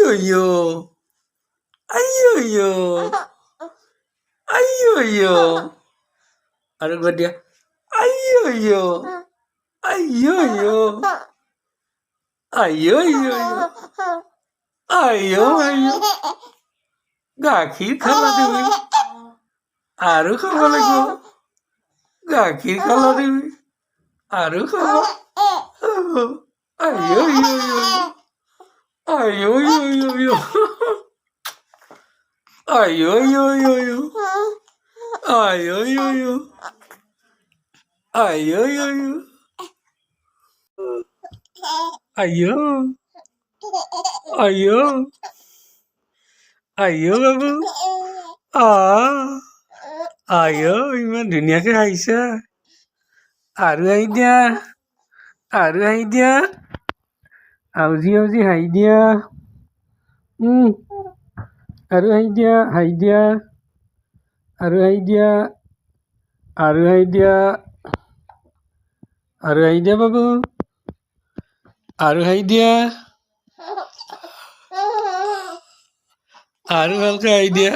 Ayoyo, ayoyo, ayoyo. Arekbar dia. Ayoyo, ayoyo, ayoyo, ayo ayo. গাখীর খালা দিবি আৰু খাব লাগিব গাখীৰ খালা দিবি আৰু খাব আইও আইও আইও আইও আইও আইও আইও আইও বাবু আইও ইমান ধুনীয়াকে হাঁহিছা আৰু হাঁহি দিয়া আউজি হাঁহি দিয়া আৰু হাঁহি দিয়া আৰু হাঁহি দিয়া বাবু আৰু হাঁহি দিয়া আৰু ভালকে হাঁহি দিয়া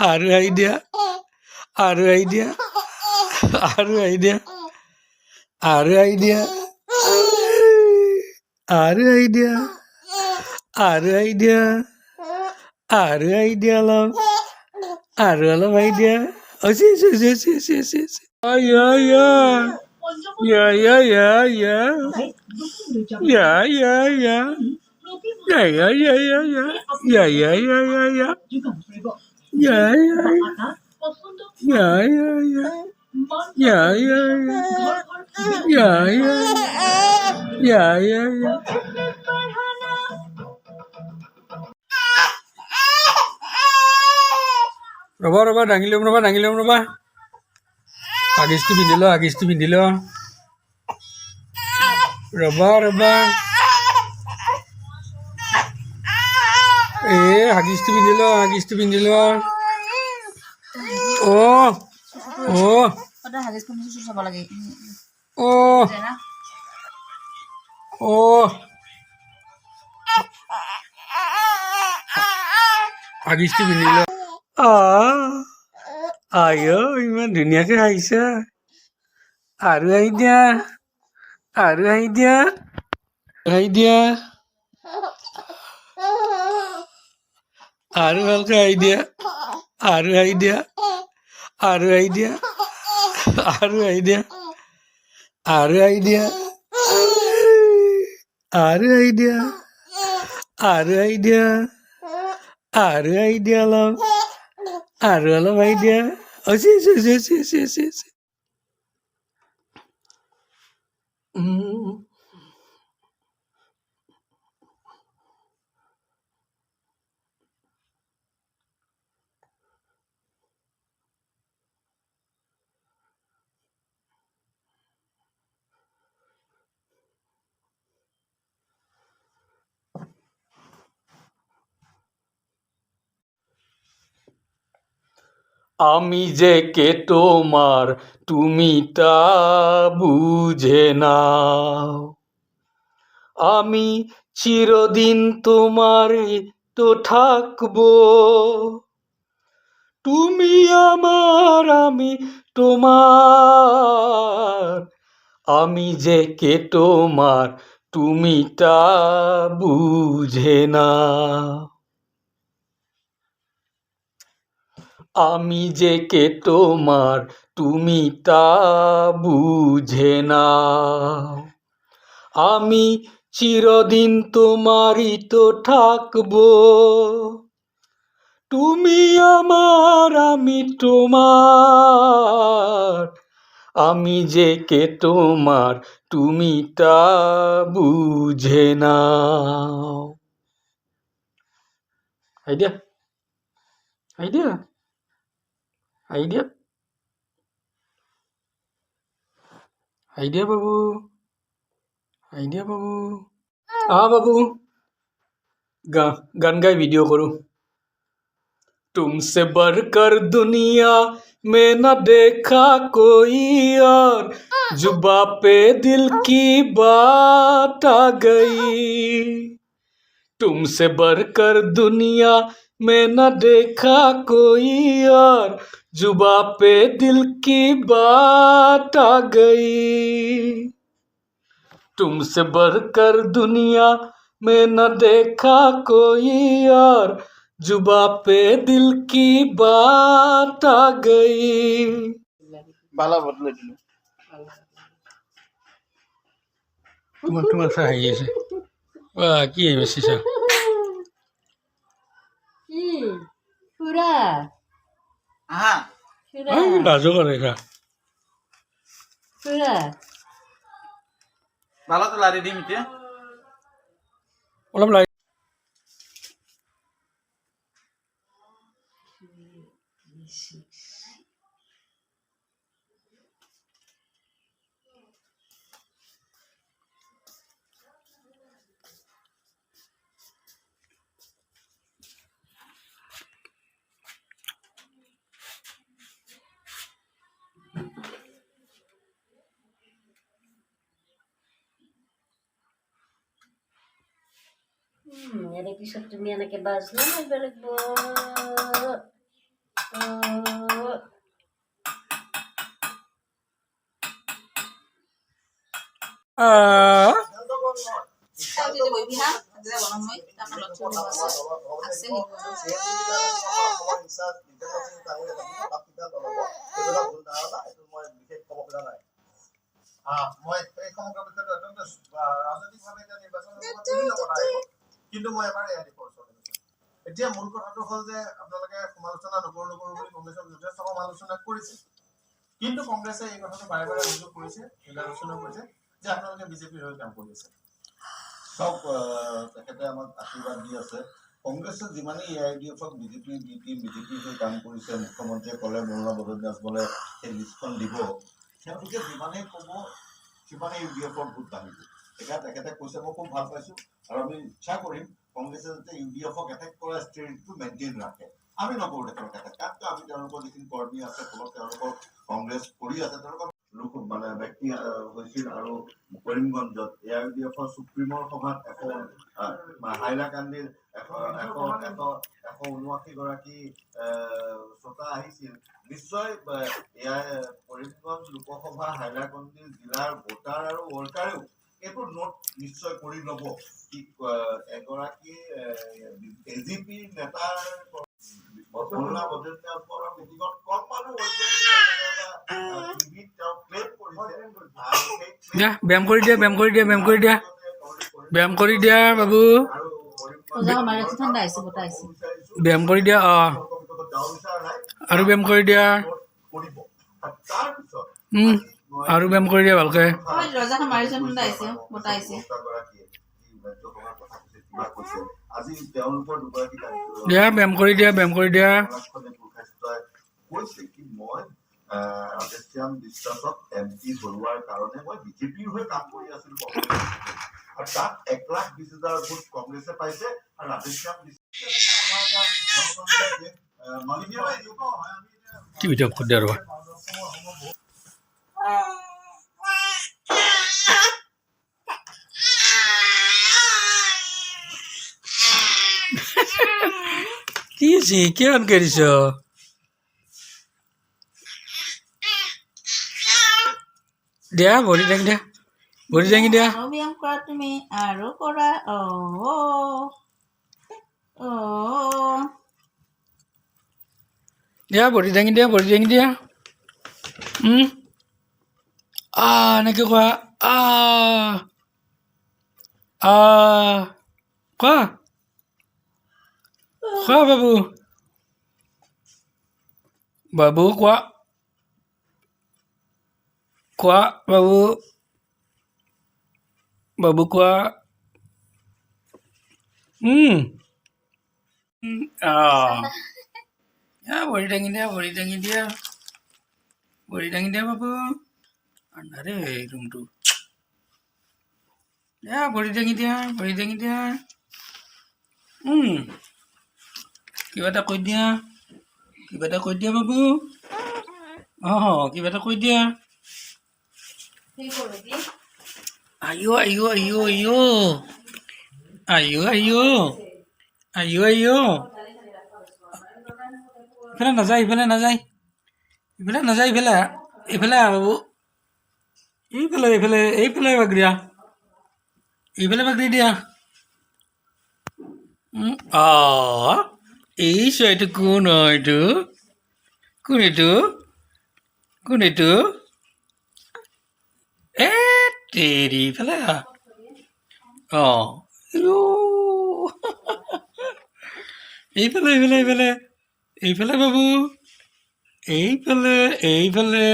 আৰু হাঁহি দিয়া আৰু হাঁহি দিয়া আৰু হাঁহি দিয়া আৰু হাঁহি দিয়া আৰু হাঁহি দিয়া আৰু হাঁহি দিয়া আৰু হাঁহি দিয়া অলপ আৰু অলপ হাঁহি দিয়া ৰ'বা দাঙি ল'ম ৰ'বা আগিজটো পিন্ধি ল ৰ'বা হাগিজটো পিন্ধি ল হাগিজটো পিন্ধি ল আইও ইমান ধুনীয়াকে হাঁহিছা আৰু হাঁহি দিয়া আৰু হাঁহি দিয়া আৰু ভালকে হাঁহি দিয়া আৰু হাঁহি দিয়া আৰু হাঁহি দিয়া আৰু হাঁহি দিয়া আৰু হাঁহি দিয়া আৰু হাঁহি দিয়া আৰু হাঁহি দিয়া আৰু হাঁহি দিয়া অলপ আৰু অলপ হাঁহি দিয়া আমি যে কে তোমার তুমি তা বুঝে নাও আমি চিরদিন তোমার তো থাকবো তুমি আমার আমি তোমার আমি যে কে তোমার তুমি তা বুঝে নাও আমি যে কে তোমার তুমি তা বুঝে নাও আমি চিরদিন তোমারই তো থাকবো তুমি আমার আমি তোমার আমি যে কে তোমার তুমি তা বুঝে নাও আইডিয়া বাবু বাবু গান গাই ভিডিও করো तुमसे बढ़कर दुनिया में न देखा कोई और जुबा पे दिल की बात आ गई तुमसे बढ़कर दुनिया में न देखा कोई और जुबा पे दिल की बात आ गई तुमसे बढ़कर दुनिया में न देखा कोई और जुबा पे दिल की बात आ गई বালা বদলে দিল তোমার তোমার হাই আছে কি বেশি কি পুরা আহা পুরা লাজো করে এটা পুরা বালা তো লারি দিম এতিয়া অলপ লাগ এর পিছত তুমি এনেকে বাজনা মাৰিব লাগিব কিন্তু মই এবাৰ এয়া দেখুৱাব বিচাৰিছো এতিয়া মূল কথাটো হ'ল যে আপোনালোকে সমালোচনা নকৰো বুলি কংগ্ৰেছক যথেষ্ট সমালোচনা কৰিছে কিন্তু কংগ্ৰেছে এই কথাটো বাৰে বাৰে অভিযোগ কৰিছে আলোচনা কৰিছে যে আপোনালোকে বিজেপিৰ হৈ কাম কৰি আছে সব তেখেতে আমাক আশীৰ্বাদ দি আছে কংগ্ৰেছে যিমানেই এআইডিএফক বিজেপিৰ বি টিম বিজেপিৰ হৈ কাম কৰিছে মুখ্যমন্ত্ৰীয়ে ক'লে মৌলানা বদৰুদ্দিন আজমলে সেই লিষ্টখন দিব তেওঁলোকে যিমানেই ক'ব সিমানেই ইউডিএফৰ ভোট বাঢ়িব এতিয়া তেখেতে কৈছে মই খুব ভাল পাইছো আৰু আমি ইচ্ছা কৰিম কংগ্ৰেছে যাতে ইউডিএফক এটেক কৰা ষ্ট্ৰেটেজিটো মেইনটেইন ৰাখে আমি নকৰোঁ তেখেতক এটেক কাৰণ আমি তেওঁলোকৰ যিখিনি কৰ্মী আছে ফলত তেওঁলোকৰ কংগ্ৰেছ কৰি আছে তেওঁলোকৰ লোক মানে ব্যক্তি হৈছিল আৰু কৰিমগঞ্জত এআইডিএফৰ সুপ্ৰিমৰ সভাত হাইলাকান্দিৰ 179 শ্ৰোতা আহিছিল নিশ্চয় কৰিমগঞ্জ লোকসভা হাইলাকান্দি জিলাৰ ভোটাৰ আৰু ৱৰ্কাৰেও এইটো নোট নিশ্চয় কৰি ল'ব কি এগৰাকী এজিপি নেতাৰ মৌলানা বদৰুদ্দিন আজমলৰ মিটিঙত কম মানুহ হৈছে টিভিত তেওঁ ক্লেম কৰিছে দিয়া ব্যায়াম কৰি দিয়া ব্যায়াম কৰি দিয়া ব্যায়াম কৰি দিয়া ব্যায়াম কৰি দিয়া বাবু ব্যায়াম কৰি দিয়া আৰু ব্যায়াম কৰি দিয়া আৰু ব্যায়াম কৰি দিয়া ভালকে আজি তেওঁলোকৰ দুগৰাকী দিয়া ব্যায়াম কৰি দিয়া ব্যায়াম কৰি দিয়া কৈছে কি মই ৰাধেশ্যাম বিশ্বাসক এমপি ধৰোৱাৰ কাৰণে মই বিজেপিৰ হৈ কাম কৰি আছিলো আৰু তাত 1,20,000 ভোট কংগ্ৰেছে পাইছে আৰু ৰাধেশ্যাম কি ভিডিঅ' কৰি দিয়া ৰবা কি আছে কিমান কৰিছ দিয়া ভৰি দাঙি দিয়া ভৰি দাঙি দিয়া ব্যায়াম কৰা তুমি আৰু কৰা দিয়া ভৰি দাঙি দিয়া ভৰি দাঙি দিয়া এনেকৈ কোৱা কোৱা কোৱা বাবু বাবু কোৱা কোৱা বাবু বাবু কোৱা ভৰি দাঙি দিয়া ভৰি দাঙি দিয়া ভৰি দাঙি দিয়া বাবু আন্ধাৰে ৰুমটো দিয়া ভৰি দাঙি দিয়া ভৰি দাঙি দিয়া কিবা এটা কৈ দিয়া কিবা এটা কৈ দিয়া বাবু কিবা এটা কৈ দিয়া আইঅ আইঅ আইঅ আইঅ আইও আইও আইও আইও ইফালে নাযায় ইফালে নাযায় ইফালে নাযায় ইফালে ইফালে বাবু এইফালে এইফালে এইফালে বাগৰিয়া এইফালে বাগৰি দিয়া এই চৰাইটো কোন হয় এইটো কোন এইটো কোন এইটো এ তেৰি ইফালে এইফালে এইফালে এইফালে এইফালে বাবু এইফালে এইফালে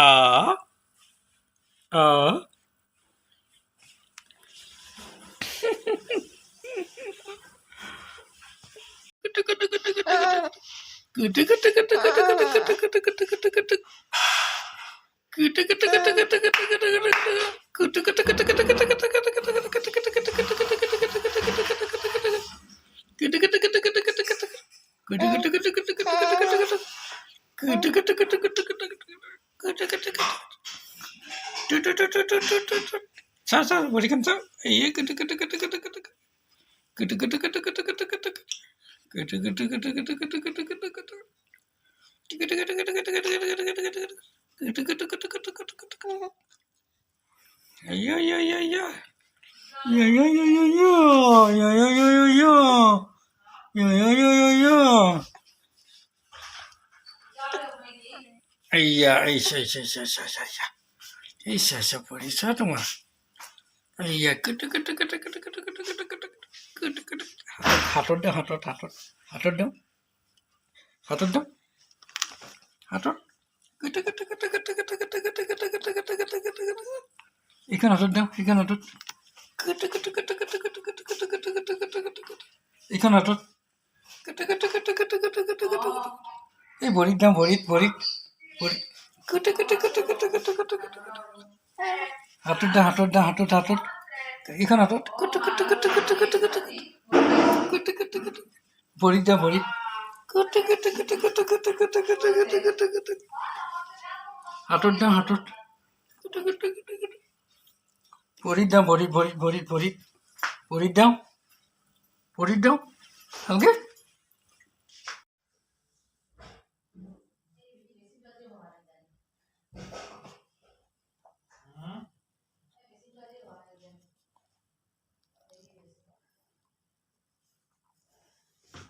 আ আ Sa berikan sa iya gitu gitu gitu gitu gitu gitu gitu gitu gitu gitu gitu gitu gitu gitu gitu gitu gitu Ayo ayo ayo ayo. Ya ya ya ya ya. Ya ya ya ya ya. Ya ya ya ya ya. Iya, iya, iya, iya, iya, iya. Iya, iya, boleh satu mah. Iya, gede gede gede gede gede gede gede gede gede gede. Hatot dong, hatot hatot. Hatot dong. Hatot dong. Hatot. Gede gede gede gede gede gede gede gede gede gede gede gede gede. Ikan hatot dong, ikan hatot. Gede gede gede gede gede gede gede gede gede gede gede gede. Ikan hatot. Gede gede gede gede gede gede gede gede. Borit dong, borit borit borit. Gede gede gede gede gede gede gede gede. Hatot dong, hatot dong, hatot hatot. Ikan hatot. Gede gede gede gede gede gede gede. Gede gede gede. Borit dong, borit. Gede gede gede gede gede gede gede gede gede gede. Hatot dong, hatot. Gede gede gede gede. Borit dong, borit borit borit borit. Borit dong. Borit dong. Okay?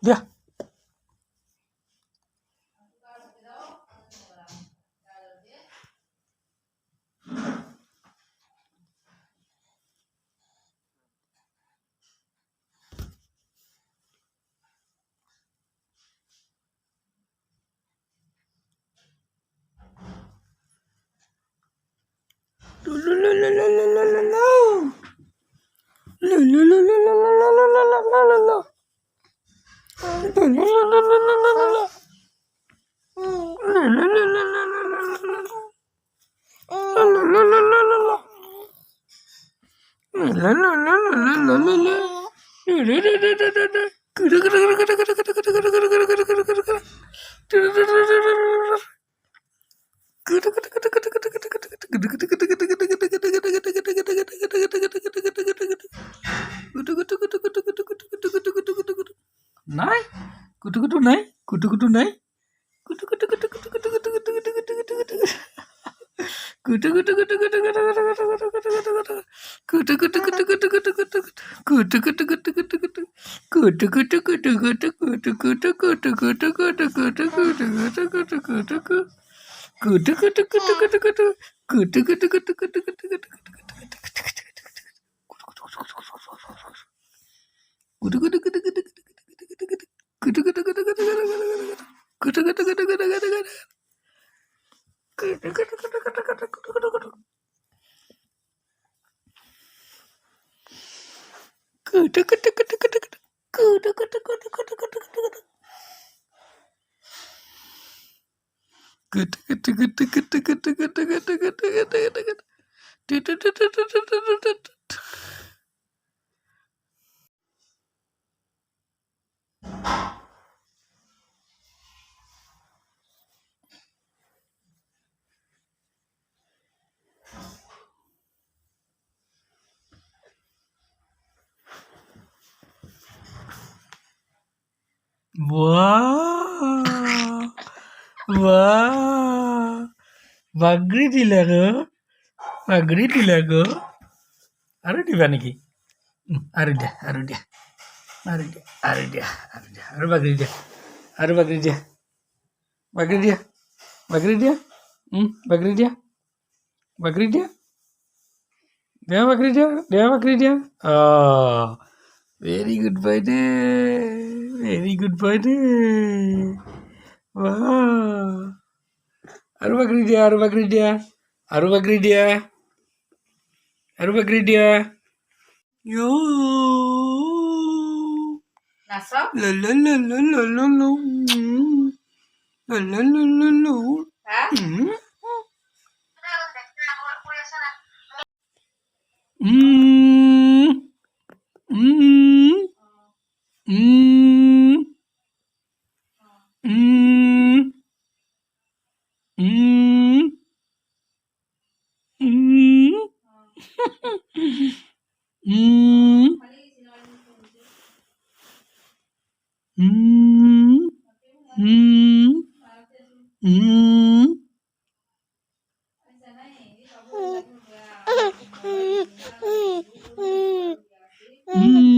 Dia. Nai, kutu nai, kutu nai, kutu kutu kutu kutu kutu kutu kutu kutu kutu kutu kutu. Kutu kutu kutu kutu kutu kutu kutu kutu kutu kutu. Kutu kutu kutu kutu kutu kutu kutu. Kutu kutu kutu kutu kutu. Kutu kutu kutu kutu kutu kutu kutu kutu kutu kutu kutu kutu kutu kutu kutu. Kutu kutu kutu kutu kutu. Kutu kutu kutu kutu kutu kutu kutu. Kutu kutu kutu kutu kutu. Kutu kutu kutu kutu kutu kutu. Kutu kutu kutu kutu kutu kutu. Kutu kutu kutu kutu kutu kutu kutu. Kutu kutu kutu kutu kutu. Kutu kutu kutu kutu kutu kutu kutu. Kutu kutu kutu kutu kutu kutu kutu kutu kutu kutu. Tu tu tu tu tu tu tu tu tu. বাহ বাহ বাগৰি দিলা গো বাগৰি দিলা গো আৰু দিবা নেকি আৰু দিয়া আৰু দিয়া আৰু দিয়া আৰু দিয়া আৰু দিয়া আৰু বাগৰি দিয়া আৰু বাগৰি দিয়া বাগৰি দিয়া বাগৰি দিয়া বাগৰি দিয়া বাগৰি দিয়া দিয়া বাগৰি দিয়া দিয়া বাগৰি দিয়া ভেৰি গুড বয় দে ভেৰি গুড বয় দে আৰু বাগৰি দিয়া আৰু বাগৰি দিয়া আৰু বাগৰি দিয়া আৰু বাগৰি দিয়া নাচ লা লা লা লা লা লা লা লা লা লা লা লা হা